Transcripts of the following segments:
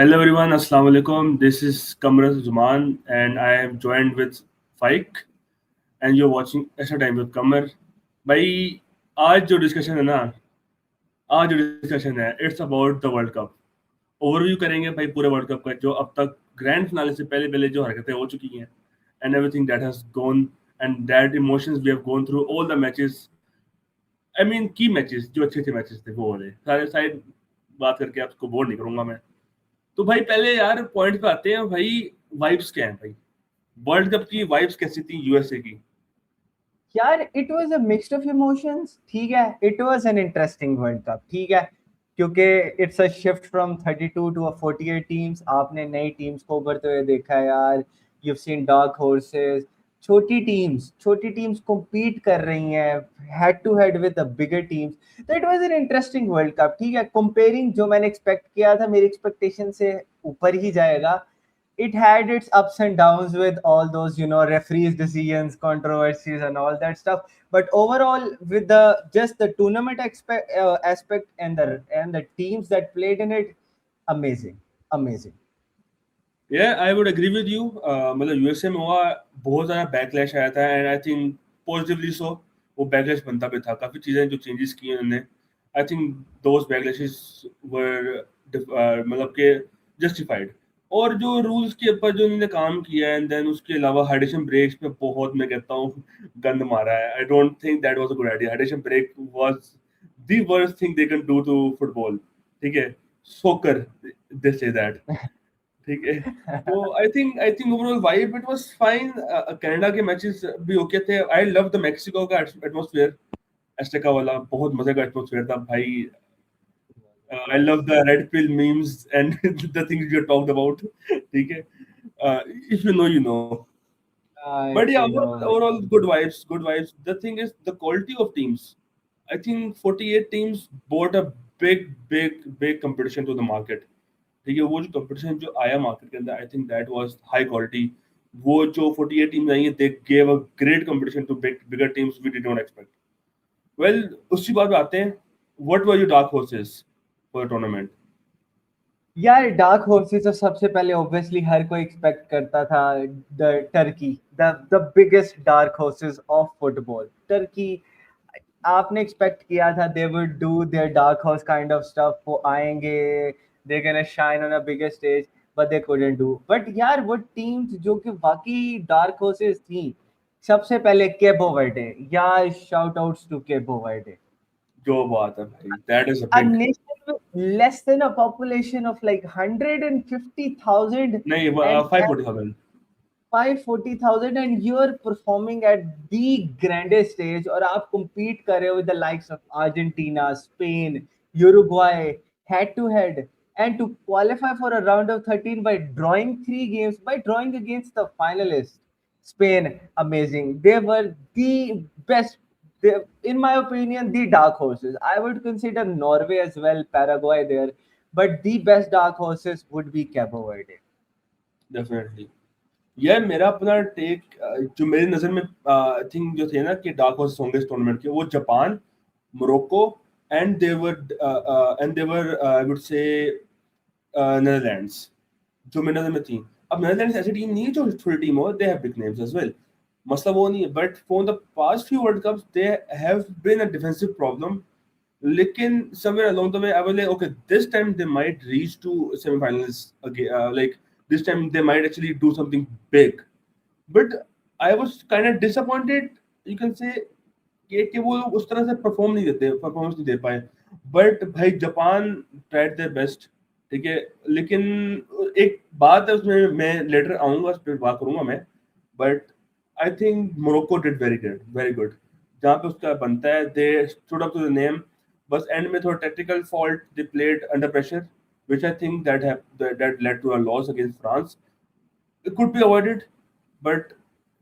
Hello everyone, Assalamu alaikum. This is Qamar Zuman and I am joined with Faiq and you're watching Extra Time with Qamar. भाई आज जो discussion है ना आज जो discussion है it's about the world cup overview करेंगे भाई पूरे वर्ल्ड कप का जो अब तक ग्रैंड फिनाले से पहले पहले जो हरकतें हो चुकी हैं and everything that has gone and that emotions we have gone through all the matches I mean की मैचेस जो अच्छे अच्छे मैचेस थे वो वाले सारे साइड बात करके आपको बोर नहीं करूंगा मैं तो भाई पहले यार पॉइंट पे आते हैं भाई वाइब्स क्या है भाई वर्ल्ड कप की वाइब्स कैसी थी यूएसए की यार it was a mixed of emotions. ठीक है, it was an interesting world cup. ठीक है, क्योंकि it's a shift from 32 to 48 teams. आपने नई टीम्स को उभरते हुए देखा है यार। You have seen dark horses, छोटी टीम्स compete कर रही हैं head to head with the bigger teams. तो it was an interesting world cup. ठीक है, कंपेयरिंग जो मैंने एक्सपेक्ट किया था, मेरी एक्सपेक्टेशन से ऊपर ही जाएगा। It had its ups and downs with all those, referees decisions, controversies and all that stuff, but overall with the just the tournament aspect and the teams that played in it, amazing. या I would agree with you मतलब USA में हुआ बहुत ज़्यादा backlash आया था and I think positively so वो backlash बनता भी था काफ़ी चीज़ें जो चेंजेस किए उन्होंने आई थिंक दोज बैकलैशेस वर मतलब के जस्टिफाइड और जो रूल्स के ऊपर जो उन्होंने काम किया एंड देन उसके अलावा हाइड्रेशन ब्रेक्स पे बहुत मैं कहता हूँ गंद मारा है I don't think that was a good idea hydration break was the worst thing they can do to football ठीक है सोकर दे से दैट ठीक है तो I think overall vibe it was fine Canada के matches भी okay थे I love the Mexico का atmosphere Azteca वाला बहुत मजे का एटमॉस्फेयर था भाई I love the red pill memes and the things you talked about ठीक है if you know but If yeah you know, but overall good vibes the thing is the quality of teams I think 48 teams brought a big competition to the market ठीक है वो जो competition जो आया market के अंदर I think that was high quality वो जो 48 टीम्स आई हैं they gave a great competition to bigger teams we did not expect well उसी बात पे आते हैं what were your dark horses for the tournament यार डार्क हॉर्सेस तो सबसे पहले ऑब्वियसली हर कोई एक्सपेक्ट करता था। The Turkey, the biggest dark horses of football, Turkey. आपने एक्सपेक्ट किया था they would do their dark horse kind of stuff, वो आएंगे, they gonna shine on a bigger stage, but they couldn't do. But यार वो teams जो कि वाकई डार्क हॉर्सेस थी, सबसे पहले केबो वर्डे। यार शाउट आउट्स टू केबो वर्डे। जो बात है भाई that is a A big nation with less than a population of like 150,000 नहीं and 540,000 540,000, and you're performing at the grandest stage, और आप compete कर रहे हो with the likes of Argentina, Spain, Uruguay, head to head, and to qualify for a round of 13 by drawing 3 games, by drawing against the finalists. Spain, amazing. They were the best. They, in my opinion, the dark horses. I would consider Norway as well, Paraguay there, but the best dark horses would be Cabo Verde. Definitely यार मेरा अपना take जो मेरी नजर में I think जो थे ना कि डार्क हॉर्स होंगे इस टूर्नामेंट के वो Japan Morocco and there I would say Netherlands जो मेरे नजर में थी अब नेदरलैंड्स ऐसी टीम नहीं है जो छोटी टीम हो they have big names as well मसला वो नहीं है but for the past few world cups they have been a defensive problem लेकिन somewhere along the way I was like okay this time they might reach to semifinals again like this time they might actually do something big but I was kind of disappointed you can say कि वो लोग उस तरह से performance नहीं दे पाए but भाई Japan tried their best ठीक है लेकिन एक बात है उसमें मैं लेटर आऊंगा उस पर बात करूंगा मैं but I think Morocco did very good जहाँ पे उसका बनता है they stood up to the name बस एंड में थोड़ा technical fault they played under pressure which I think that led to a loss against France. It could be avoided, but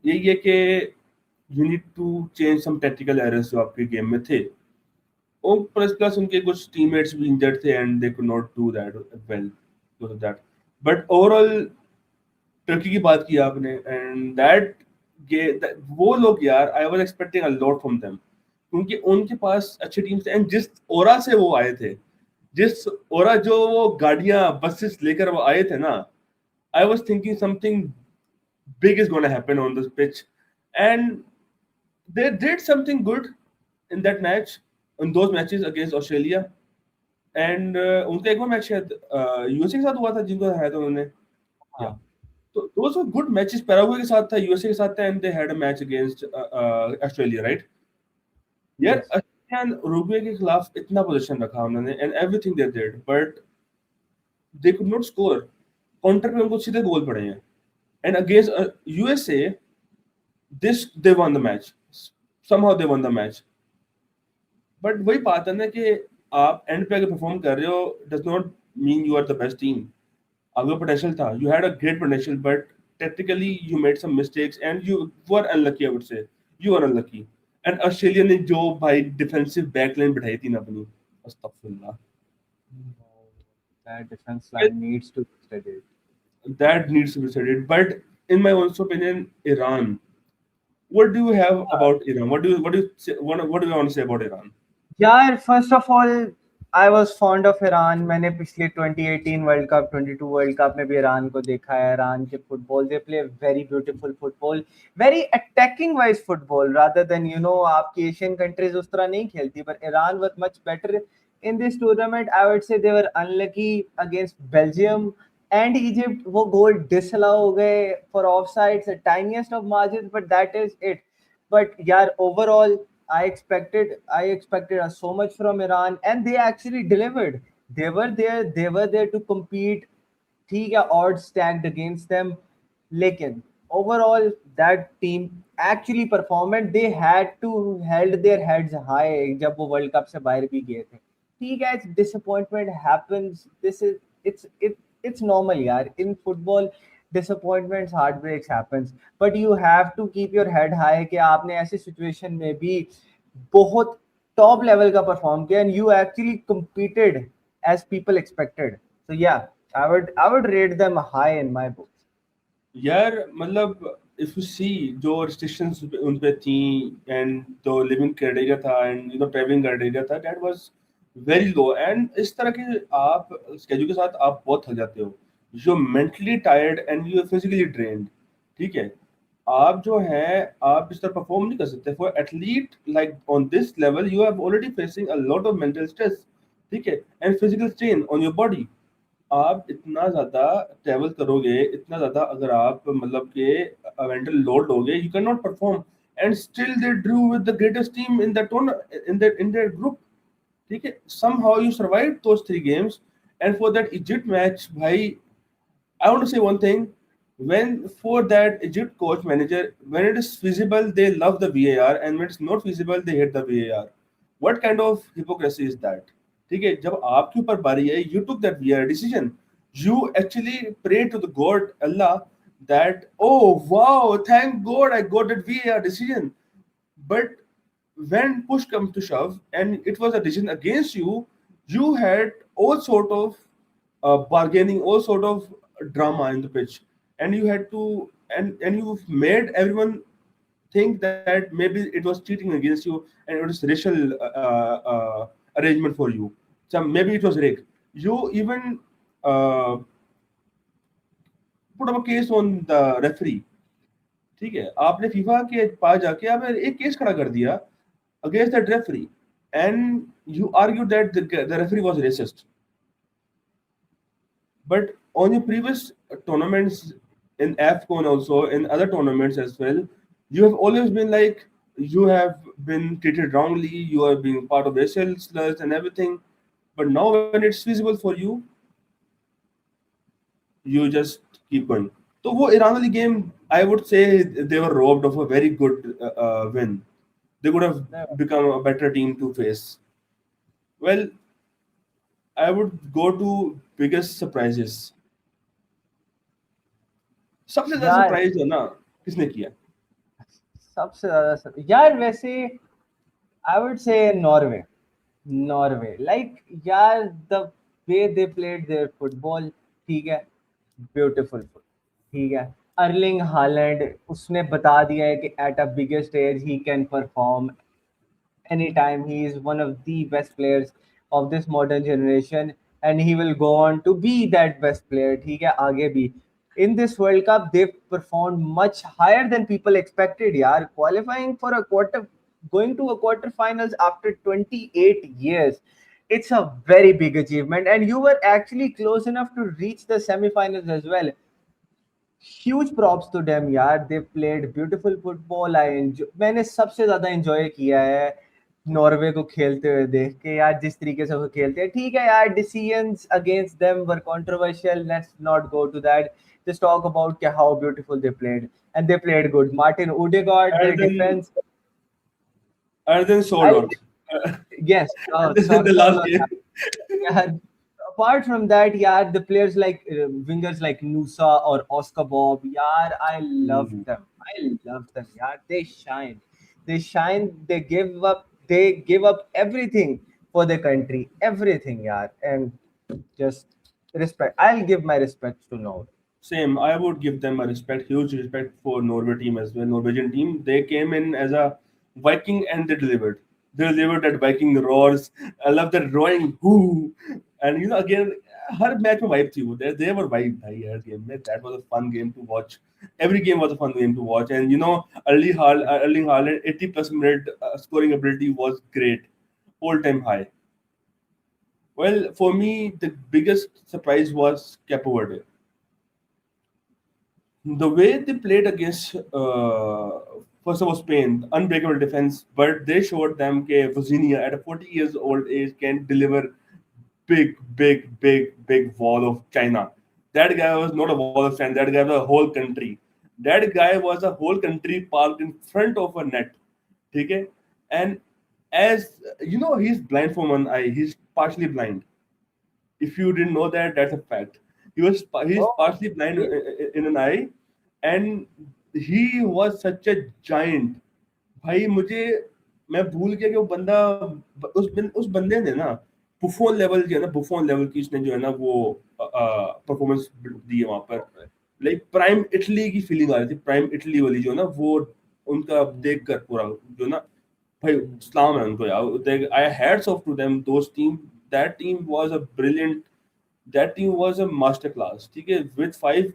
यही है कि you need to change some tactical errors जो आपके game में थे और प्लस उनके कुछ टीममेट्स भी इंजर्ड थे and they could not do that well because of that but overall Turkey की बात की आपने एंड वो लोग यार I was expecting a lot from them क्योंकि उनके पास अच्छी टीम्स थे एंड जिस ओरा से वो आए थे जिस ओरा जो वो गाड़ियां बसेस लेकर वो आए थे ना, I was thinking something big is going to happen on this pitch, and they did something good in that match, in those matches against Australia. And उनका एक और मैच शायद यूएसए के साथ हुआ था जिनको हराया था उन्होंने, या हाँ तो दोस वर गुड मैचेस। पैराग्वे के साथ था, यूएसए के साथ था, and they had a match against Australia, right? यार यस ऑस्ट्रेलिया एंड उरुग्वे के खिलाफ इतना पोजीशन रखा उन्होंने and everything they did, but they could not score. Counter पे उनको सीधे गोल पड़े हैं, and against USA this they one the match, somehow they won the match. But वही बात है ना कि आप एंड पे अगर परफॉर्म कर रहे हो does not mean you are the best team. आपका पोटेंशियल था, you had a great potential, but technically you made some mistakes and you were unlucky, I would say you are unlucky. And Australia ने जो भाई defensive backline बिठाई थी ना अपनी, अस्तगफुरुल्लाह, that defense line needs to be studied. that needs to be studied. But in my own opinion, Iran, what do you have about Iran? What do you want to say about Iran? यार first of all I was fond of Iran. मैंने पिछले 2018 world cup 22 world cup में भी Iran को देखा है। Iran के football, they play very beautiful football, very attacking wise football rather than आपकी एशियन कंट्रीज उस तरह नहीं खेलती, पर Iran was much better in this tournament. I would say they were unlucky against Belgium and Egypt. वो goal disallow हो गए for offsides, tiniest of margin, but that is it. But yeah, overall, I expected so much from Iran, and they actually delivered. They were there to compete. ठीक है, odds stacked against them, लेकिन overall that team actually performed and they had to held their heads high जब वो world cup से बाहर भी गए थे। ठीक है, disappointment happens, this is it's normal यार, in football disappointments, heartbreaks happens, but you have to keep your head high कि आपने ऐसी सिचुएशन में भी बहुत टॉप लेवल का परफॉर्म किया and you actually competed as people expected. So yeah, I would rate them high in my books. यार मतलब इफ यू सी जो रिस्ट्रिक्शंस उन पे थी, एंड जो लिविंग क्राइटेरिया था, एंड ट्रैवलिंग क्राइटेरिया था, that was very low. And इस तरह के आप स्केड्यूल के साथ आप बहुत थक जाते हो, you mentally tired and you physically drained. ठीक है, आप जो है आप इस तरह परफॉर्म नहीं कर सकते। For athlete like on this level you have already facing a lot of mental stress, ठीक है, and physical strain on your body. आप इतना ज़्यादा ट्रैवल करोगे, इतना ज़्यादा अगर आप मतलब के मेंटल लोड लोगे, you can not perform, and still they Drew with the greatest team in that in that group. ठीक है, somehow you survived those three games, and for that Egypt match, bhai, I want to say one thing. When for that Egypt coach manager, when it is feasible, they love the VAR, and when it's not feasible, they hate the VAR. What kind of hypocrisy is that? ठीक है, जब आपके ऊपर बारी है, you took that VAR decision. You actually pray to the God Allah that, oh wow, thank God I got that VAR decision. But when push comes to shove and it was a decision against you, you had all sort of bargaining, all sort of drama in the pitch, and you had to, and you made everyone think that maybe it was cheating against you and it was racial arrangement for you. So maybe it was rigged. You even put up a case on the referee. ठीक है, आपने FIFA के पास जाके आपने एक case खड़ा कर दिया against that referee, and you argue that the referee was racist. But on your previous tournaments in AFCON, also in other tournaments as well, you have always been like, you have been treated wrongly, you are being part of racial slurs and everything. But now when it's feasible for you, you just keep going. So वो Iran वाली game, I would say they were robbed of a very good win. They could have become a better team to face. Well, I would go to biggest surprises. सबसे ज्यादा यार surprise है ना किसने किया? सबसे ज्यादा यार वैसे I would say Norway like यार the way they played their football, ठीक है, ब्यूटीफुल, ठीक है। अर्लिंग हालैंड उसने बता दिया है कि at a biggest age he can perform any time, he is one of the best players of this modern generation, and he will go on to be that best player. ठीक है आगे भी in this World Cup they've performed much higher than people expected. यार qualifying for a quarter, going to a quarterfinals after 28 years, it's a very big achievement, and you were actually close enough to reach the semi-finals as well. Huge props to them यार, they played beautiful football. मैंने सबसे ज्यादा enjoy किया है Norway को खेलते हुए देख के यार, जिस तरीके से वो खेलते हैं। ठीक है यार, decisions against them were controversial, let's not go to that, just talk about how beautiful they played, and they played good. Martin Odegaard, And their then defense, Soul I North. yes, This is the last Solo. game. Yeah. Apart from that, yeah, the players like wingers like Nusa or Oscar Bob, yeah, I love Mhm. them. I love them. Yeah, they shine. They shine. They give up. They give up everything for the country. Everything, yeah, and just respect. I'll give my respect to Noor. Same. I would give them a respect, huge respect for Norway team as well. Norwegian team. They came in as a Viking and they delivered. They delivered that Viking roars. I love that roaring whoo. And again, her match में vibe थी वो. They were vibe भाई हर game में. That was a fun game to watch. Every game was a fun game to watch. And Erling Haaland 80 plus minute scoring ability was great, all time high. Well, for me, the biggest surprise was Capo Verde. The way they played against first of all Spain, unbreakable defense, but they showed them that Virginia at a 40 years old age can deliver big wall of China. That guy was not a wall of China. That guy was a whole country. That guy was a whole country parked in front of a net. Okay, and as he's blind from one eye. He's partially blind. If you didn't know that, that's a fact. He's Oh, partially blind really? in an eye, and he was such a giant. भाई मुझे मैं भूल गया कि वो बंदा उस बंदे ने ना बुफोन लेवल जो है ना बुफोन लेवल की उसने जो है ना वो परफॉर्मेंस दी है वहां पर लाइक प्राइम इटली की फीलिंग आ रही थी प्राइम इटली वाली जो है ना वो उनका देख कर पूरा जो ना भाई सलाम है उनको यार I hats off to them those team that team was a brilliant that team was a master class ठीक है विद 5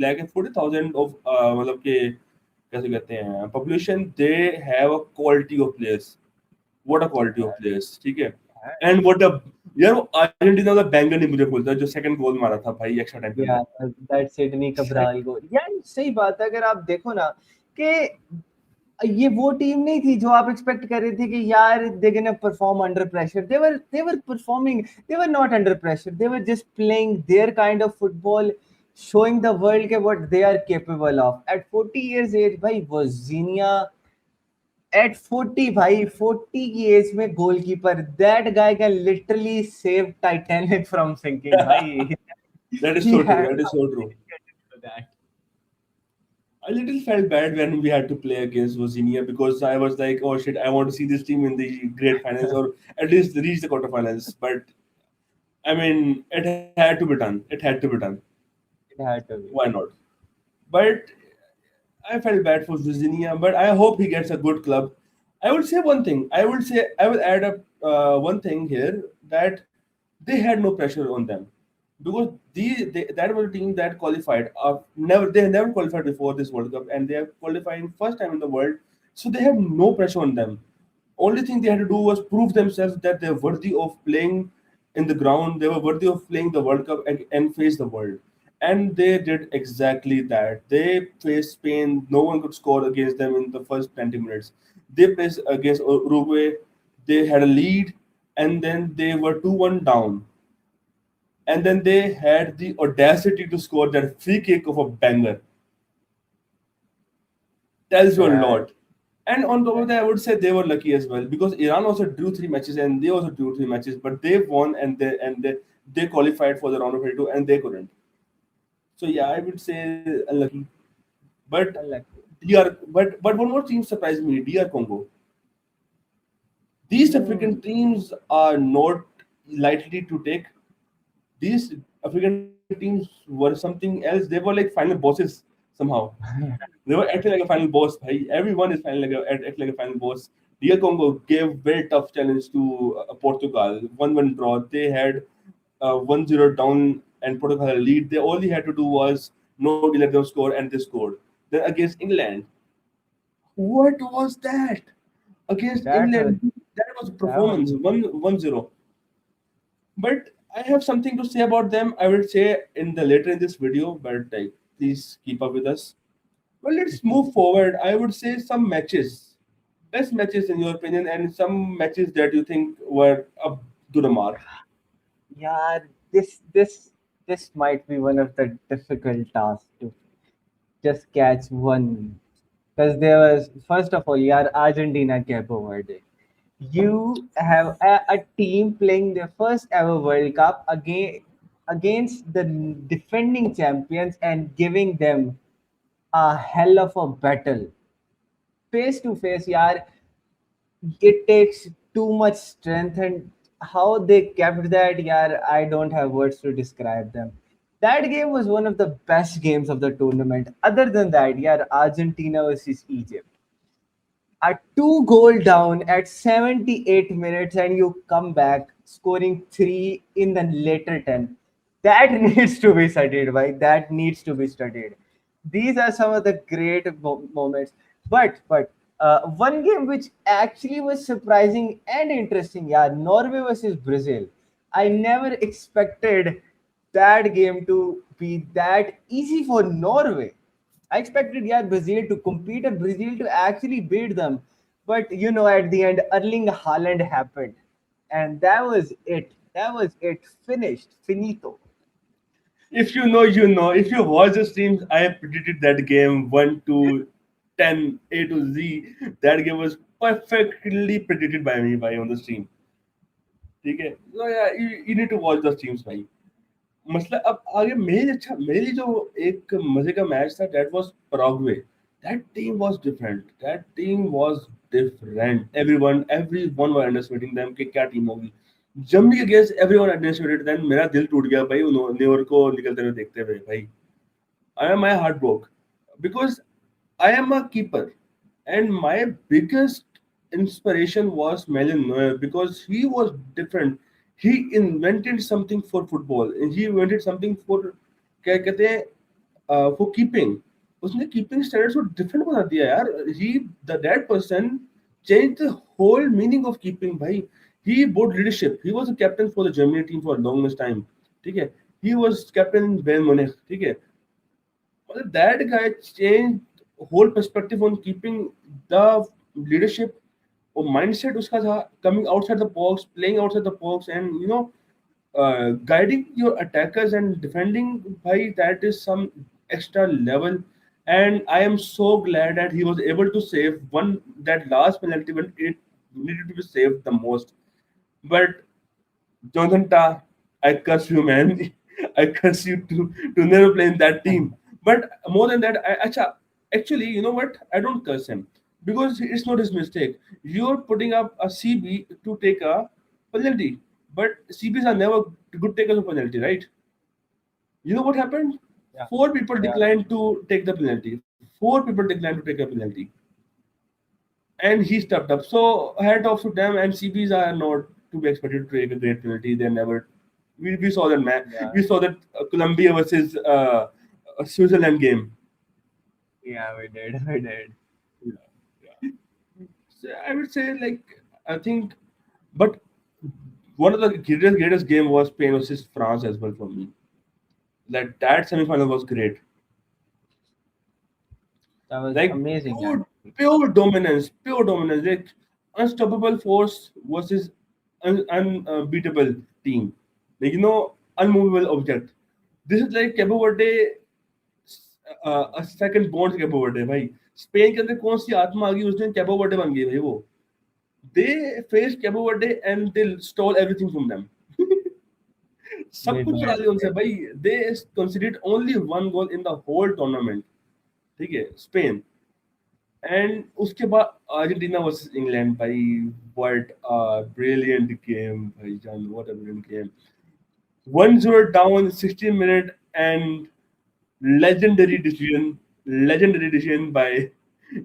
लाख 40,000 ऑफ मतलब के कैसे कहते हैं population they have a quality of players what a quality of players ठीक है and what a यार वो अर्जेंटीना का बैंगर नहीं मुझे बोलता जो सेकंड गोल मारा था भाई एक्स्ट्रा टाइम के या अंदर दैट सिडनी कब्राल गोल यार, सही बात है। अगर आप देखो ना कि ये वो टीम नहीं थी जो आप एक्सपेक्ट कर रहे थे कि यार they gonna perform under pressure. They were performing, they were not under pressure, they were just playing their kind of football, showing the world के what they are capable of at 40 years age। भाई Virginia at 40, भाई 40 की age में goalkeeper, that guy can literally save Titanic from sinking भाई। That is he so true had that is so true that। I little felt bad when we had to play against Virginia because I was like, oh shit, I want to see this team in the great finals or at least reach the quarterfinals. But I mean, it had to be done. It had to be done. It had to be। Why not? But I felt bad for Virginia, but I hope he gets a good club. I would say one thing. I will add up one thing here that they had no pressure on them because that was a team that qualified. They never qualified before this World Cup, and they are qualifying first time in the world, so they have no pressure on them. Only thing they had to do was prove themselves that they're worthy of playing in the ground. They were worthy of playing the World Cup and face the world. And they did exactly that. They faced Spain. No one could score against them in the first 20 minutes. They played against Uruguay. They had a lead, and then they were 2-1 down. And then they had the audacity to score that free kick of a banger. Tells you a Yeah, lot. And on top of that, I would say they were lucky as well because Iran also drew 3 matches and they also drew 3 matches, but they won and they qualified for the round of 32 and they couldn't. So yeah, I would say unlucky. But unlucky। but one more team surprised me, DR Congo. These Hmm. African teams are not lightly to take. These African teams were something else. They were like final bosses somehow. They were acting like a final boss. Bhai. Everyone is acting like a final boss. Real Congo gave very tough challenge to Portugal. 1-1 draw. They had 1-0 down and Portugal had a lead. They only had to do was nobody let them score and they scored. Then against England, what was that? Against That was England, that was a that was performance 1-0. But I have something to say about them. I will say in the later in this video, but like, please keep up with us. Well, let's move forward. I would say some matches, best matches in your opinion, and some matches that you think were up to the mark. yeah. This might be one of the difficult tasks to just catch one, because there was, first of all, yeah, Argentina Capo Verde. You have a team playing their first ever World Cup against the defending champions and giving them a hell of a battle face to face. Yeah, it takes too much strength, and how they kept that, yeah, I don't have words to describe them. That game was one of the best games of the tournament. Other than that, yeah, Argentina versus Egypt, a two goal down at 78 minutes and you come back scoring three in the later 10. That needs to be studied, right? That needs to be studied. These are some of the great moments. But one game which actually was surprising and interesting, yeah, Norway versus Brazil. I never expected that game to be that easy for Norway. I expected, yeah, Brazil to compete and Brazil to actually beat them. But at the end, Erling Haaland happened. And that was it. That was it. Finished. Finito. If you know, you know. If you watch the streams, I have predicted that game 1 to 10, A to Z. That game was perfectly predicted by me by on the stream. Okay, so yeah, you need to watch the streams, भाई. मतलब अब आगे मेरे लिए जो एक मजे का मैच था that was Paraguay. That team was different. That team was different. Everyone were underestimating them कि क्या टीम होगी. Germany against everyone underestimated then मेरा दिल टूट गया भाई उन्होंने को निकलते हुए देखते हुए भाई. My heart broke because I am a keeper, and my biggest inspiration was Melin Neuer because he was different. He invented something for football, and he invented something for क्या कहते हैं for keeping. उसने keeping standards को different बना दिया यार. That person changed the whole meaning of keeping भाई. He brought leadership. He was a captain for the Germany team for the longest time. ठीक है. He was captain in Bayern Munich. ठीक है. Well, that guy changed whole perspective on keeping the leadership or mindset uska tha, coming outside the box, playing outside the box, and guiding your attackers and defending. By that is some extra level, and I am so glad that he was able to save one that last penalty when it needed to be saved the most. But Jonathan Ta, I curse you, man. I curse you to never play in that team. But more than that, actually, you know what? I don't curse him because it's not his mistake. You're putting up a CB to take a penalty, but CBs are never good takers of penalty, right? You know what happened? Yeah. Four people Yeah. declined to take the penalty. Four people declined to take a penalty, and he stepped up. So hat off to them. And CBs are not to be expected to take a great penalty. They never. We saw that man. Yeah. We saw that Colombia versus Switzerland game. Yeah, we did. We did. Yeah, yeah. So I would say like I think, but one of the greatest game was Spain versus France as well for me. That semifinal was great. That was Like amazing, actually. pure dominance, like unstoppable force versus unbeatable team. Like unmovable object. This is like Cabo Verde, a second born से Cabo Verde भाई. Spain के अंदर कौन सी आत्मा आ गई उस दिन Cabo Verde बन गई भाई वो. They faced Cabo Verde and they stole everything from them. सब They कुछ चुरा did. लिया उनसे भाई. They conceded only one goal in the whole tournament. ठीक है स्पेन. And उसके बाद अर्जेंटीना वर्सेस इंग्लैंड भाई. What a brilliant game भाईजान. What a brilliant game. 1-0 down 16 minute and legendary decision by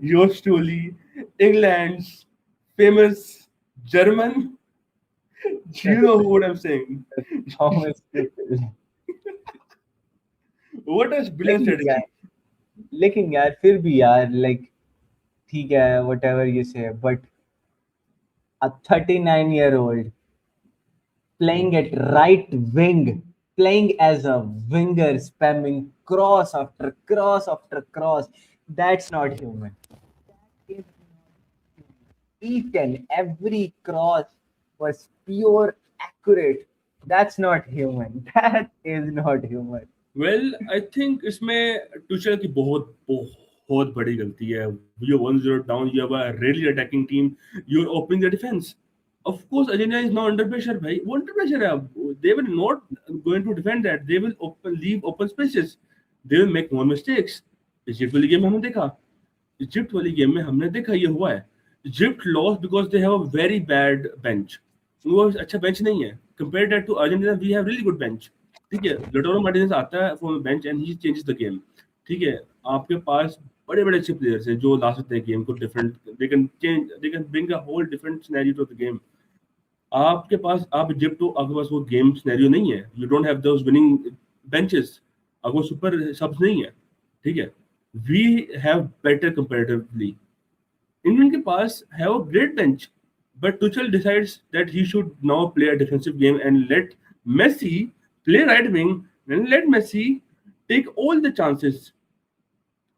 yours truly, England's famous German. Do you know what I'm saying? Thomas Tuchel. What a brilliant लेकिन यार strategy. लेकिन यार फिर भी यार like ठीक है whatever you say but a 39-year-old playing at right wing, playing as a winger, spamming cross after cross after cross. That's not human. That is each and every cross was pure accurate. That's not human. That is not human. Well, I think इसमें Tuchel की बहुत बहुत बड़ी गलती है. You're 1-0 down. You have a really attacking team. You're opening the defense. Of course, Argentina is now under pressure, भाई. वो under pressure है. They will not going to defend that. They will leave open spaces. They will make more mistakes. Egypt वाली game में हमने देखा. Egypt वाली game में हमने देखा ये हुआ है. Egypt lost because they have a very bad bench. वो अच्छा बेंच नहीं है. Compared that to Argentina, we have really good bench. ठीक है, लोटारो मार्टिनेज आता है from bench and he changes the game. ठीक है, आपके पास बड़े बड़े अच्छे प्लेयर्स हैं जो ला सकते हैं गेम को different. They can change, they can bring a whole different scenario to the game. आपके पास आप इजिप्ट हो, आपके पास वो गेम सिनेरियो नहीं है. You don't have those winning benches. आपको सुपर सब्स नहीं है. ठीक है, we have better comparatively. England के पास have a great bench, but Tuchel decides that he should now play a defensive game and let Messi play right wing and let Messi take all the chances.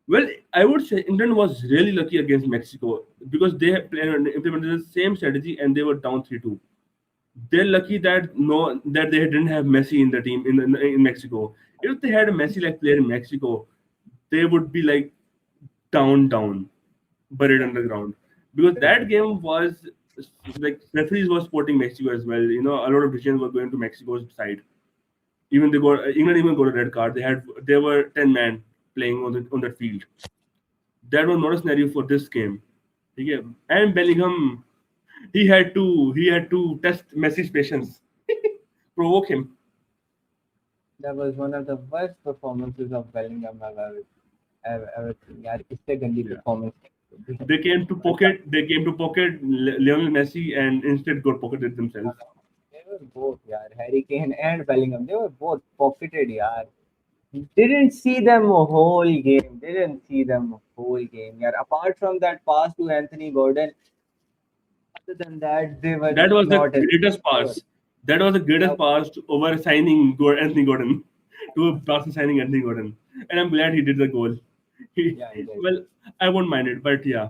Well, I would say England was really lucky against Mexico because they have implemented the same strategy and they were down 3-2. They're lucky that they didn't have Messi in the team in Mexico. If they had a Messi like player in Mexico, they would be like down, buried underground. Because that game was like referees were supporting Mexico as well. You know, a lot of decisions were going to Mexico's side. Even England even got a red card. There were 10 men playing on that field. That was not a scenario for this game. Okay? And Bellingham, he had to test Messi's patience, provoke him. That was one of the worst performances of Bellingham I've ever seen. यार इससे गंदी Yeah. performance. They came to pocket Lionel Messi and instead got pocketed themselves. They were both, yaar. Harry Kane and Bellingham. They were both pocketed, yaar. Didn't see them a whole game. Didn't see them a whole game, yaar. Apart from that pass to Anthony Gordon, other than that, they were That was the not as greatest good. pass. That was the greatest pass over signing Anthony Gordon to a pass to signing Anthony Gordon, and I'm glad he did the goal. Yeah, he did. Well, I won't mind it, but yeah,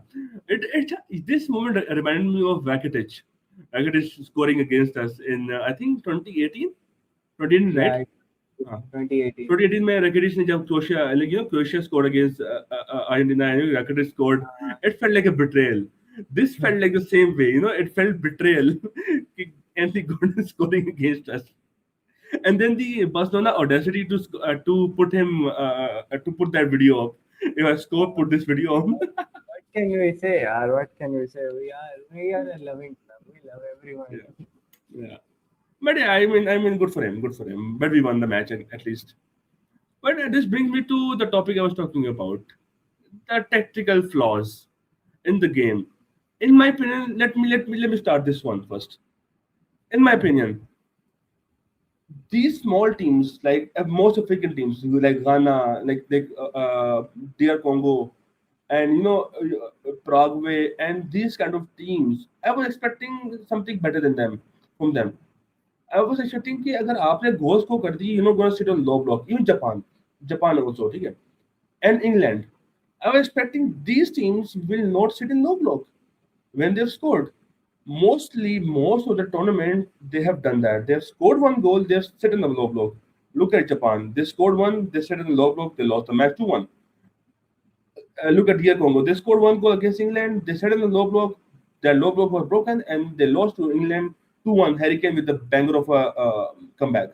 this moment reminded me of Rakitic. Rakitic scoring against us in I think 2018, 2018, Yeah, right? हाँ. 2018. 2018 में Rakitic ने जब Croatia scored against Argentina and Rakitic scored, it felt like a betrayal. This felt like the same way, it felt betrayal. Anthony Gordon scoring against us, and then the Barcelona audacity to put that video up. If I score, put this video on. What can we say, yaar? What can we say? We are a loving club. We love everyone. Yeah. But yeah, I mean, good for him. Good for him. But we won the match at least. But this brings me to the topic I was talking about: the tactical flaws in the game. In my opinion, let me start this one first. In my opinion, these small teams, like most African teams, like Ghana, dear Congo, and Paraguay, and these kind of teams, I was expecting something better than them from them. I was expecting कि अगर आपने goals को कर दी, gonna sit on low block. Even Japan also, ठीक है, and England. I was expecting these teams will not sit in low block when they've scored. Mostly, most of the tournament, they have done that. They've scored one goal, they've sit in the low block. Look at Japan. They scored one, they sit in the low block, they lost the match 2-1. Look at DR Congo. They scored one goal against England, they sat in the low block, their low block was broken, and they lost to England 2-1. Harry Kane with the banger of a comeback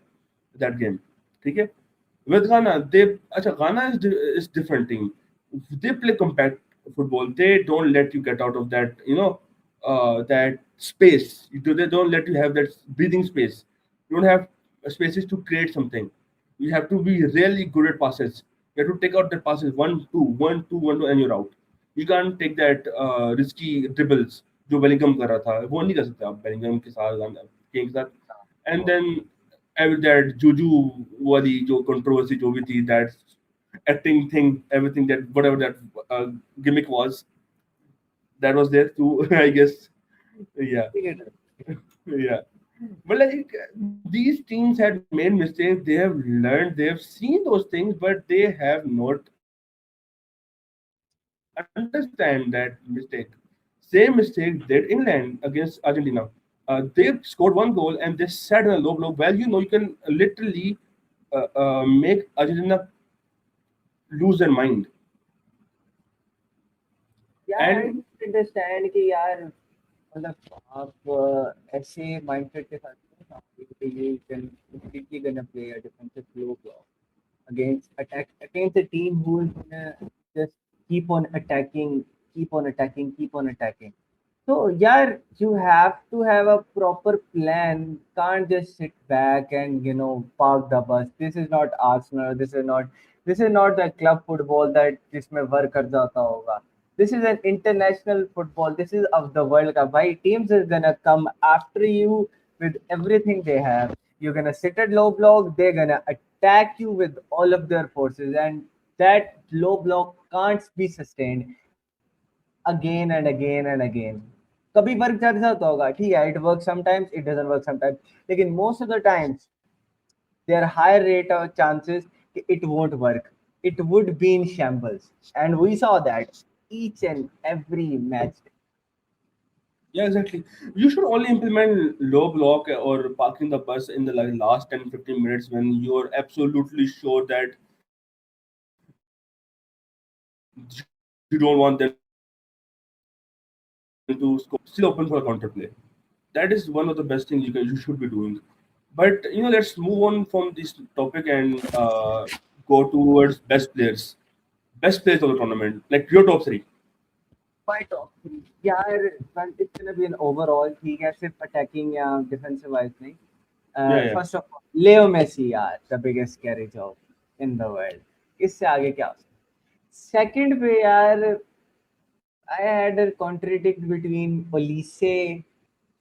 that game. Okay? With Ghana, Ghana is different team. They play compact football. They don't let you get out of that, that space. They don't let you have that breathing space. You don't have spaces to create something. You have to be really good at passes. You have to take out the passes 1-2, 1-2, 1-2, and you're out. You can't take that risky dribbles जो Bellingham कर रहा था वो नहीं कर सकते आप Bellingham के साथ के साथ. एंड देन दैट जुजू वाली जो कंट्रोवर्सी जो भी थी, that acting thing, everything, that whatever that gimmick was, that was there too. I guess. Yeah. Yeah. But like these teams had made mistakes, they have learned, they have seen those things, but they have not understand that mistake. Same mistake did England against Argentina. They scored one goal and they sat in a low block. Well, you can literally make Argentina lose their mind. यार आई And understand कि यार मतलब आप ऐसे mindset के साथ you can completely gonna play a defensive low block against a team who is gonna just keep on attacking, keep on attacking. So yeah, you have to have a proper plan. Can't just sit back and park the bus. This is not Arsenal. This is not the club football that जिसमें work कर जाता होगा. This is an international football. This is of the World Cup. Why teams is gonna come after you with everything they have. You're gonna sit at low block. They're gonna attack you with all of their forces, and that low block can't be sustained again and again and again. कभी work कर जाता होगा, ठीक है, it works sometimes, it doesn't work sometimes, लेकिन most of the times there are higher rate of chances it won't work. It would be in shambles, and we saw that each and every match. yeah, exactly. You should only implement low block or parking the bus in the last 10-15 minutes when you're absolutely sure that you don't want them to score. Still open for a counter play. That is one of the best things you should be doing. But let's move on from this topic and go towards best players. Best players of the tournament, like your top three. My top three, यार well, it's gonna be an overall, ठीक है, सिर्फ attacking या defensive wise नहीं. Yeah, yeah. First of all, Leo Messi, यार, the biggest carry job in the world. इससे आगे क्या हो सकता है? Second पे यार, I had a contradict between Olise,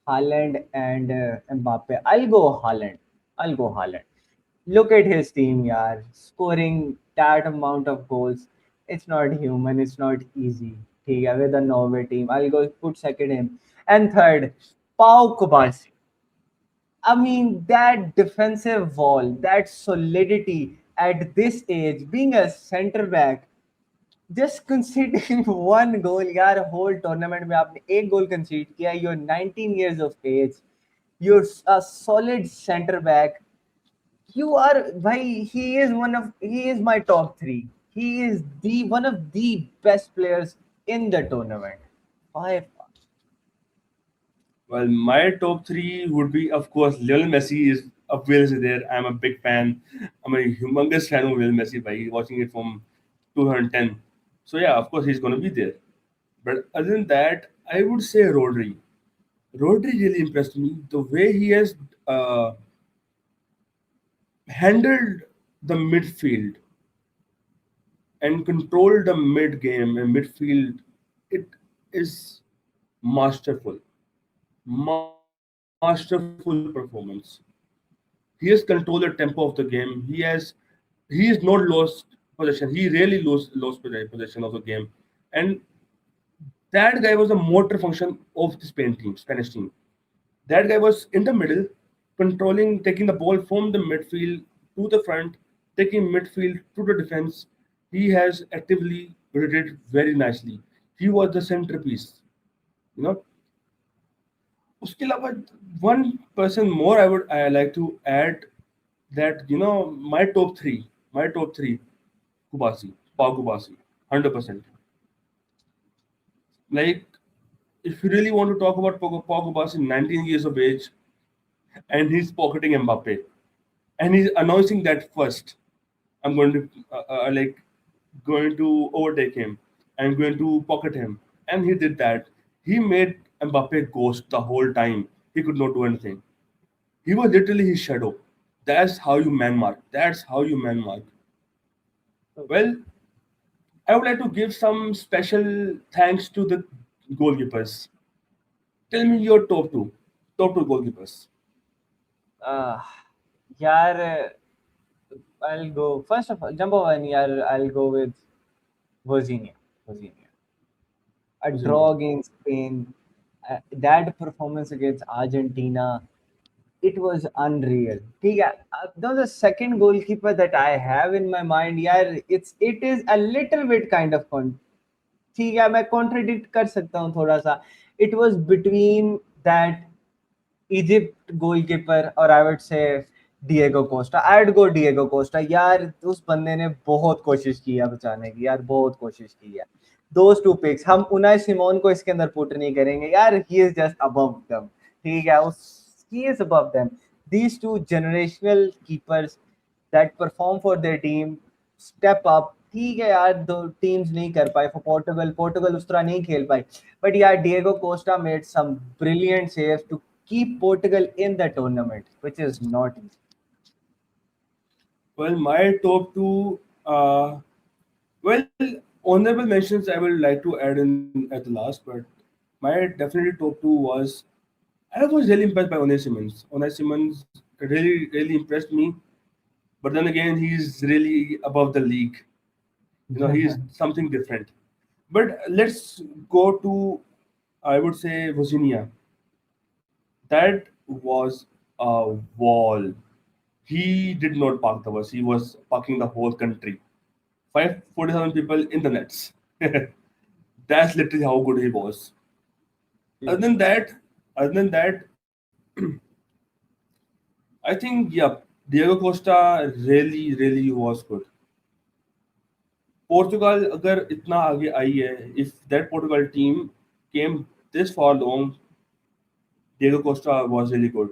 Haaland, and Mbappe. I'll go Haaland. I'll go Haaland. Look at his team, yaar. Scoring that amount of goals. It's not human. It's not easy. ठीक है, with a Norway team. I'll go put second him. And third, Pau Kubasi. I mean, that defensive wall, that solidity at this age, being a center back, just conceding one goal यार, whole tournament में आपने एक goal concede किया. You are 19 years of age. You're a solid center back. You are भाई, he is my top three. He is the one of the best players in the tournament. By far. Well, my top three would be, of course, Lionel Messi is obviously there. I'm a big fan. I'm a humongous fan of Lionel Messi by watching it from 2010. So yeah, of course he's going to be there. But other than that, I would say Rodri. Rodri really impressed me. The way he has uh, handled the midfield and controlled the mid game and midfield, it is masterful. Masterful performance. He has controlled the tempo of the game. He is not lost possession. He rarely lost possession of the game, and that guy was a motor function of the Spanish team. That guy was in the middle, controlling, taking the ball from the midfield to the front, taking midfield to the defense. He has actively did it very nicely. He was the centerpiece. You know. उसके अलावा one person more I like to add that my top three Kubasi, Pau Kubasi, 100%. Like if you really want to talk about Pau Kubasi, 19 years of age, and he's pocketing Mbappe, and he's announcing that first, I'm going to going to overtake him. I'm going to pocket him, and he did that. He made Mbappe ghost the whole time. He could not do anything. He was literally his shadow. That's how you man mark. That's how you man mark. Well, I would like to give some special thanks to the goalkeepers. Tell me your top two goalkeepers. uh, यार I'll go first of all number one यार I'll go with Vozinha. A Virginia. draw against Spain, that performance against Argentina, it was unreal. ठीक है, now the second goalkeeper that I have in my mind, यार, it is a little bit kind of ठीक है, मैं contradict कर सकता हूँ थोड़ा सा. It was between that Egypt goalkeeper or I would say Diego Costa. I'd go Diego Costa. यार उस बंदे ने बहुत कोशिश की है बचाने की, यार बहुत कोशिश की है. Those two picks, हम उनाई सिमोन को इसके अंदर पुट नहीं करेंगे यार. He is just above them. ठीक है, he is above them. These two generational keepers that perform for their team, step up. ठीक है यार, दो टीम्स नहीं कर पाए. For पोर्टुगल उस तरह नहीं खेल पाई, but यार Diego Costa made some brilliant saves to keep Portugal in the tournament, which is not easy. Well, my top two. Well, honorable mentions I would like to add in at the last, but my definitely top two was I was really impressed by Unai Simons. Unai Simons really impressed me, but then again he's really above the league. He's something different. But let's go to I would say Virginia. That was a wall. He did not park the bus. He was parking the whole country. 547 people in the nets. That's literally how good he was. Other than that, other than that, I think yeah, Diego Costa really was good. Portugal अगर इतना आगे आई है, if that Portugal team came this far long, Diego Costa was really good.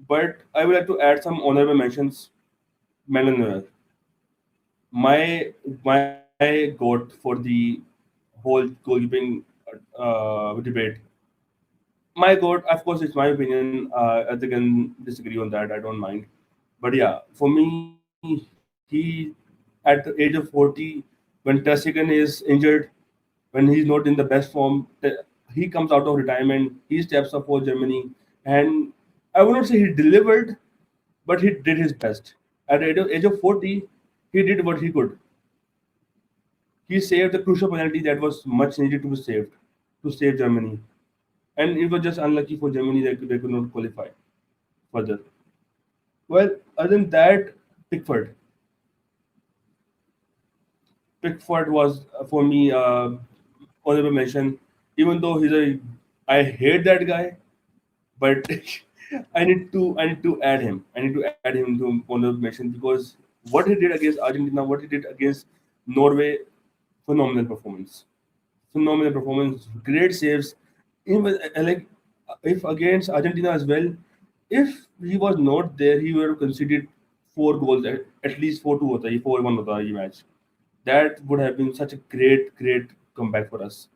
But I would like to add some honorable mentions. Manuel, my goat for the whole goalkeeping debate. My goat, of course, it's my opinion. I can disagree on that. I don't mind. But yeah, for me, he at the age of 40, when Tessigan is injured, when he's not in the best form, he comes out of retirement. He steps up for Germany, and I would not say he delivered, but he did his best. At the age of 40, he did what he could. He saved the crucial penalty that was much needed to be saved to save Germany. And it was just unlucky for Germany they could not qualify further. Well, other than that, Pickford. Pickford was for me honorable mention. Even though I hate that guy, but I need to add him. I need to add him to honorable mention because what he did against Argentina, what he did against Norway, phenomenal performance. Phenomenal performance, great saves. Even like if against Argentina as well, if he was not there, he would have conceded 4 goals, at least 4-2 hota, 4-1 hota ye match. That would have been such a great comeback for us.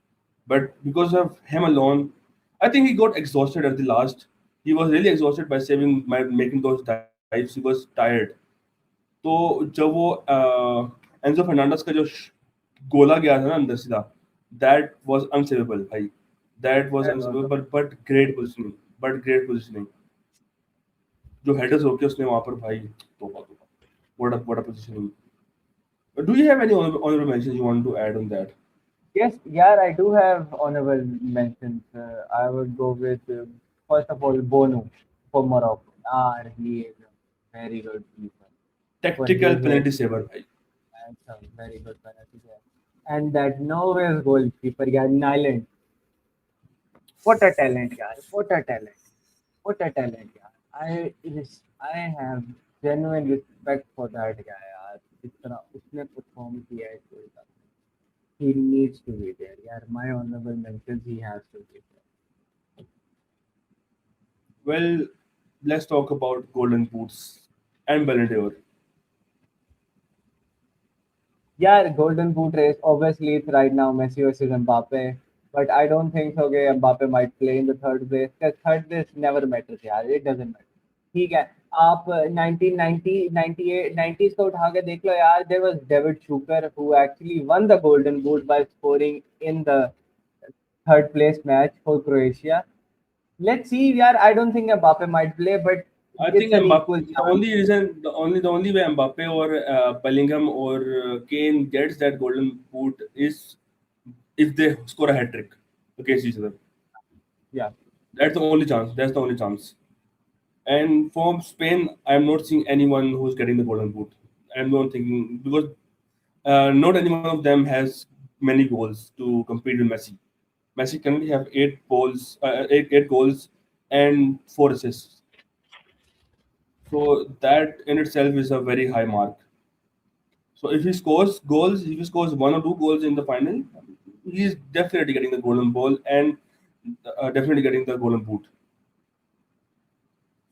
But because of him alone, I think he got exhausted at the last. He was really exhausted by making those dives. He was tired. तो जब वो Enzo Fernandez का जो गोला गया था ना अंदर सीधा, दैट वाज अनसेवेबल भाई. That was That was unsaveable but great positioning. जो हेडर्स रोके उसने वहां पर भाई, तोबा तोबा, what a positioning. Do you have any honourable mention you want to add on that? yes, yeah, I do have honorable mentions. I would go with first of all Bono for Morocco. He is a very good keeper for tactical his age. Penalty saver भाई. That's a very good penalty there. And that Norway's goalkeeper, yeah, Nyland. What a talent, yaar. What a talent. What a talent, yaar. I have genuine respect for that guy, yaar. जिस तरह उसने perform किया है इस World Cup में. He needs to be there, yaar. My honorable mentions, he has to be there. Well, let's talk about golden boots and Ballon d'Or. Yeah, Golden Boot race. Obviously, it's right now Messi versus Mbappe. But I don't think so. Okay, Mbappe might play in the third place. Because third place never matters. Yeah, it doesn't matter. ठीक है. आप 1990 98 90s को उठा के देख लो यार. There was David Schuker who actually won the Golden Boot by scoring in the third place match for Croatia. Let's see, yeah, I don't think Mbappe might play, but I it's think an Mbappe, equal the chance. only reason, the only way Mbappe or Bellingham or Kane gets that golden boot is if they score a hat trick against each other. Yeah. That's the only chance. That's the only chance. And from Spain, I'm not seeing anyone who's getting the golden boot. I'm not thinking because not any one of them has many goals to compete with Messi. Messi currently have eight goals and 4 assists. So that in itself is a very high mark. So if he scores goals, if he scores 1 or 2 goals in the final, he's definitely getting the golden ball and definitely getting the golden boot.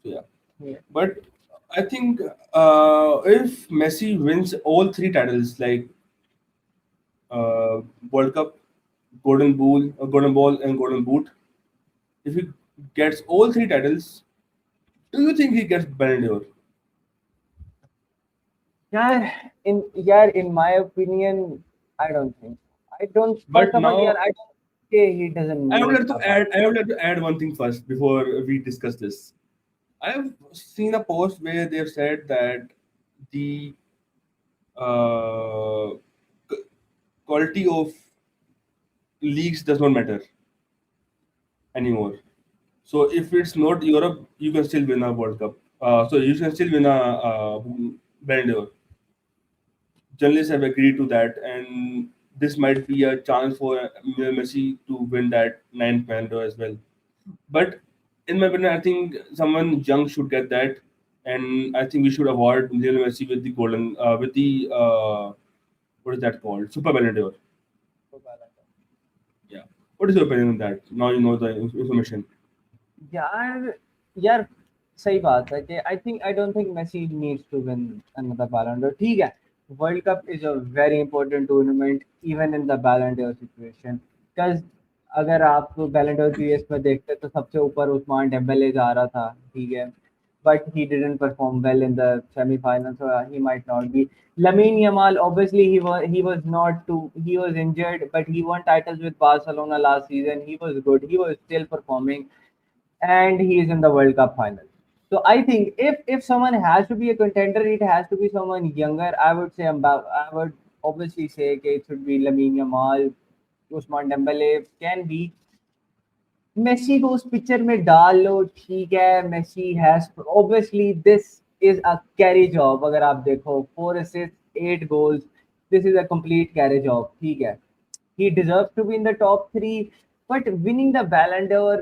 So yeah, Yeah. but I think if Messi wins all three titles like uh, World Cup, Golden Ball, and Golden Boot, if he gets all three titles, do you think he gets Ballon d'Or? In my opinion, I don't think. I don't. First But of all, yeah, now I don't say he doesn't need a ball. I would like to add one thing first before we discuss this. I have seen a post where they've said that the uh, c- quality of leagues does not matter anymore. So if it's not Europe, you can still win a World Cup. So you can still win a Ballon d'Or. Journalists have agreed to that, and this might be a chance for Messi to win that ninth Ballon d'Or as well. But in my opinion, I think someone young should get that, and I think we should award Lionel Messi with the what is that called? Super Ballon d'Or. Yeah. What is your opinion on that? Now you know the information. यार यार सही बात है कि I don't think Messi needs to win another Ballon d'Or ठीक है world cup is a very important tournament even in the Ballon d'Or situation because अगर आप बैलन डोर की रेस में देखते तो सबसे ऊपर उस्मान डेम्बेले जा रहा था ठीक है but he didn't perform well in the semi-finals, so he might not be. Lamine Yamal, obviously, he was not too. He was injured, but he won titles with Barcelona last season. He was good. He was still performing and he is in the World Cup final. So I think if someone has to be a contender, it has to be someone younger. I would obviously say okay, it should be Lamine Yamal, Usman Dembele can be. Messi को उस picture में डाल लो ठीक है Messi has obviously this is a carry job अगर आप देखो 4 assists 8 goals this is a complete carry job ठीक है he deserves to be in the top 3 but winning the Ballon d'Or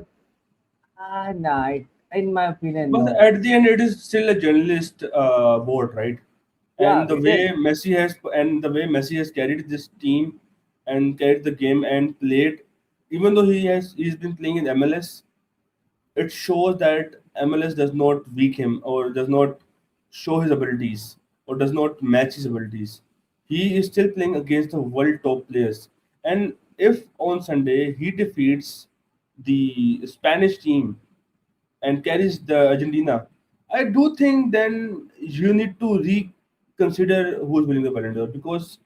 nah, in my opinion, But no. at the end, it is still a journalist board, right? Yeah, And it is. The way Messi has carried this team and carried the game and played, even though he's been playing in MLS, it shows that MLS does not weak him or does not show his abilities or does not match his abilities. He is still playing against the world top players. And if on Sunday he defeats the Spanish team and carries the Argentina, I do think then you need to reconsider who is winning the Ballon d'Or because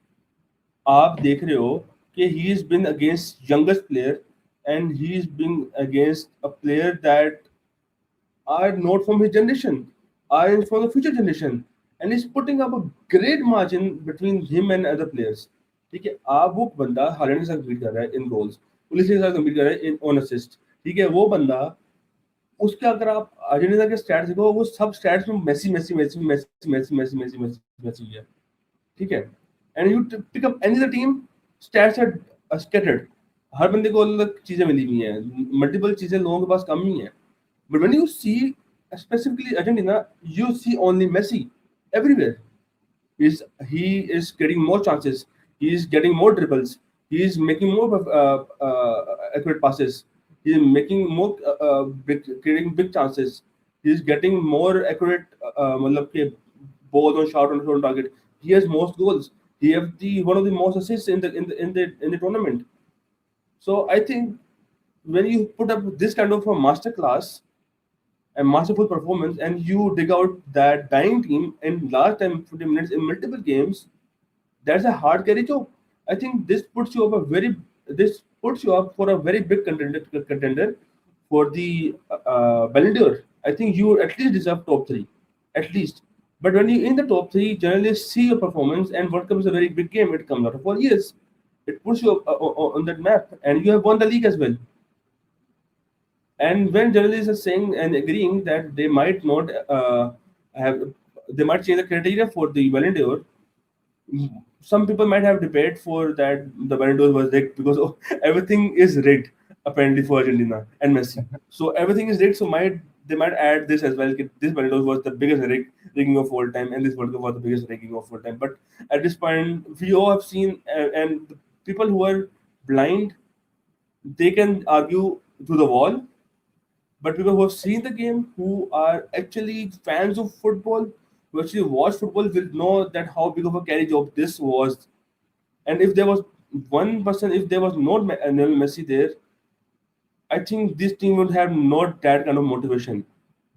आप देख रहे हो कि he has been against youngest player and he is being against a player that are not from his generation, are from the future generation, and he's putting up a great margin between him and other players. ठीक है आप वो बंदा Holland के साथ compete कर रहा है इन गोल्स पुलिस के साथ कम्पीट कर रहा है इन ऑन असिस्ट ठीक है वो बंदा उसके अगर आप अर्जेंटीना के स्टैट्स देखो वो सब स्टैट्स में Messi Messi Messi Messi Messi Messi Messi Messi Messi है ठीक है and you pick up any other team stats are scattered हर बंदे को अलग अलग चीजें मिली हुई हैं मल्टीपल चीजें लोगों के पास कम ही है but when you see specifically Argentina you see only Messi everywhere is he is getting more chances. He is getting more dribbles. He is making more accurate passes. He is making more creating big chances. He is getting more accurate मतलब कि balls on shot on target. He has most goals. He has the one of the most assists in the tournament. So I think when you put up this kind of a master class and masterful performance and you dig out that dying team in last time 40 minutes in multiple games, that's a hard carry job. I think this puts you up a very this puts you up for a very big contender for the Ballon d'Or. I think you at least deserve top three, at least. But when you in the top three, journalists see your performance, and World Cup is a very big game. It comes out of 4 years. It puts you on that map, and you have won the league as well. And when journalists are saying and agreeing that they might not have, they might change the criteria for the Ballon d'Or, some people might have debate for that the Ballon d'Or was rigged because everything is rigged apparently for Argentina and Messi. So everything is rigged. So they might add this as well. This Ballon d'Or was the biggest rigging of all time, and this World Cup was the biggest rigging of all time. But at this point, we all have seen, and the people who are blind, they can argue to the wall, but people who have seen the game, who are actually fans of football, who actually watch football, will know that how big of a carry job this was. And if there was one person, if there was not Lionel Messi there, I think this team would have not that kind of motivation.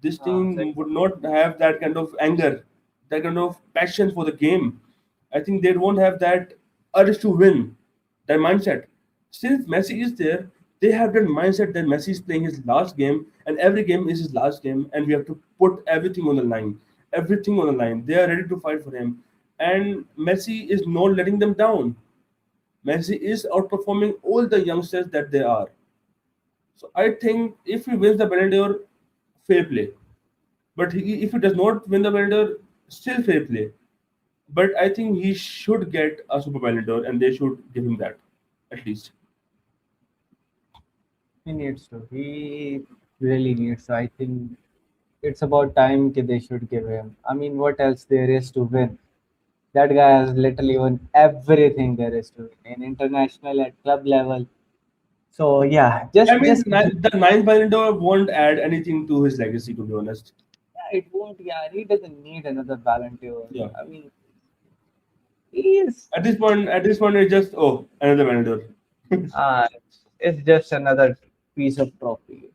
This Same. team would not have that kind of anger, that kind of passion for the game. I think they won't have that urge to win, that mindset. Since Messi is there, they have that mindset that Messi is playing his last game, and every game is his last game, and we have to put everything on the line. Everything on the line. They are ready to fight for him. And Messi is not letting them down. Messi is outperforming all the youngsters that they are. So I think if he wins the Ballon d'Or, fair play. But if he does not win the Ballon d'Or, still fair play. But I think he should get a Super Ballon d'Or, and they should give him that, at least. He needs to. He really needs to. I think it's about time they should give him. I mean, what else there is to win? That guy has literally won everything there is to win in international at club level. So yeah, I mean, just the ninth Ballon d'Or won't add anything to his legacy, to be honest. yeah, it won't. Yeah, he doesn't need another Ballon d'Or. Yeah. I mean, he is. At this point, it's just another Ballon d'Or. Uh, it's just another piece of trophy.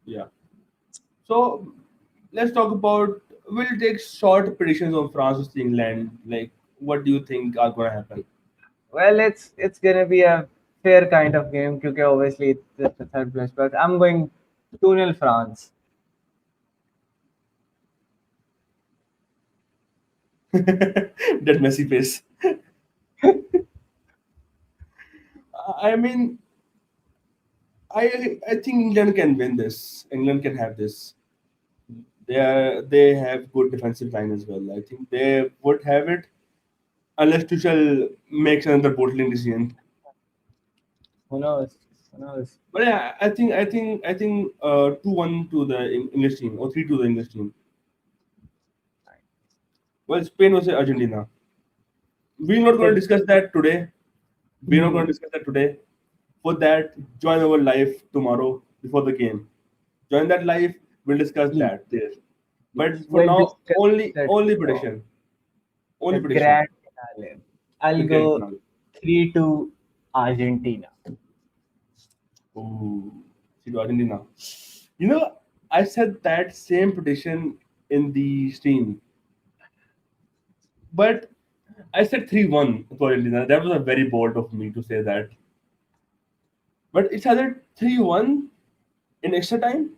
Yeah. So let's talk about. We'll take short predictions on France versus England. Like, what do you think are gonna happen? Well, it's gonna be a fair kind of game because obviously it's just the third place. But I'm going 2-0 France. That messy face. I mean, I think England can win this. England can have this. They have good defensive line as well. I think they would have it unless Tuchel makes another bottling decision. Who knows? Who knows? But yeah, I think 2-1 to the English team or 3 to the English team. Well, Spain versus Argentina. We're not going to discuss that today. We're not going to discuss that today. For that, join our live tomorrow before the game. Join that live. We'll discuss Yes, that there. But for we'll now, discuss only that only tomorrow. prediction. The Only prediction. grand finale. I'll The grand go finale. 3-2 Argentina. Ooh, see to Argentina. You know, I said that same prediction in the stream, but I said 3-1 for Argentina. That was a very bold of me to say that. But it's either 3-1 in extra time,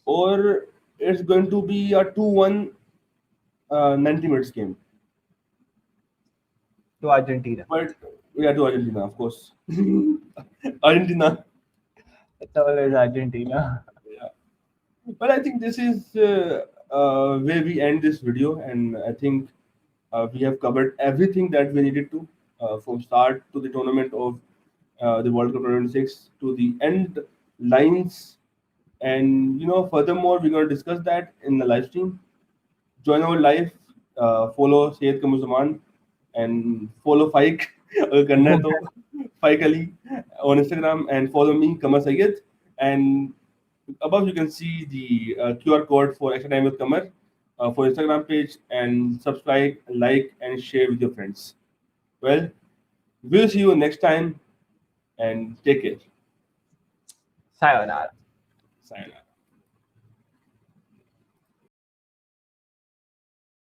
or it's going to be a 2-1 90 minutes game. To Argentina. But yeah, to Argentina, of course. Argentina. It's always Argentina. Yeah. But I think this is where we end this video, and I think we have covered everything that we needed to, from start to the tournament of the World Cup 2026 to the end lines. And furthermore, we're going to discuss that in the live stream. Join our live, follow Syed Kamuzaman, and follow Faiq अगर करना है तो Faiq Ali on Instagram, and follow me Qamar Sayed. And above you can see the QR code for Extra Time with Qamar for Instagram page, and subscribe, like, and share with your friends. Well, we'll see you next time, and take care. Sayonara. Sayonara.